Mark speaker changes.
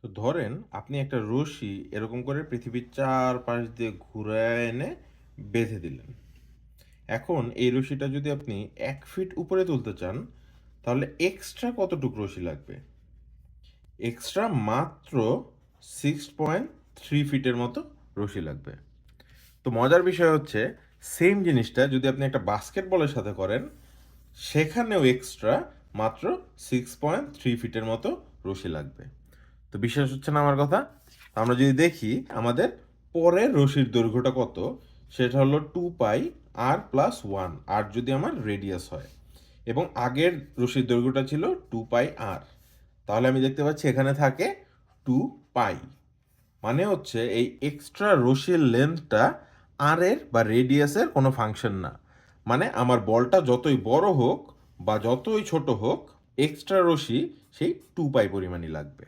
Speaker 1: তো ধরেন আপনি একটা রশি এরকম করে পৃথিবীর চারপাশ দিয়ে ঘুরায় এনে বেঁধে দিলেন। এখন এই রশিটা যদি আপনি 1 ফিট উপরে তুলতে চান, তাহলে এক্সট্রা কতটুকু রশি লাগবে? এক্সট্রা মাত্র 6.3 ফিটের মতো রশি লাগবে। তো মজার বিষয় হচ্ছে, সেম জিনিসটা যদি আপনি একটা বাস্কেটবলের সাথে করেন, সেখানেও এক্সট্রা মাত্র 6.3 ফিটের মতো রশি লাগবে। তো বিশ্বাস হচ্ছে না আমার কথা? আমরা যদি দেখি আমাদের পরের রশির দৈর্ঘ্যটা কত, সেটা হলো 2 পাই r+1, আর যদি আমার রেডিয়াস হয়, এবং আগের রশির দৈর্ঘ্যটা ছিল 2 পাই r, তাহলে আমি দেখতে পাচ্ছি এখানে থাকে 2 পাই। মানে হচ্ছে এই এক্সট্রা রশির লেন্থটা আর এর বা রেডিয়াসের কোনো ফাংশন না। মানে আমার বলটা যতই বড় হোক বা যতই ছোট হোক, এক্সট্রা রশি সেই 2 পাই পরিমাণই লাগবে।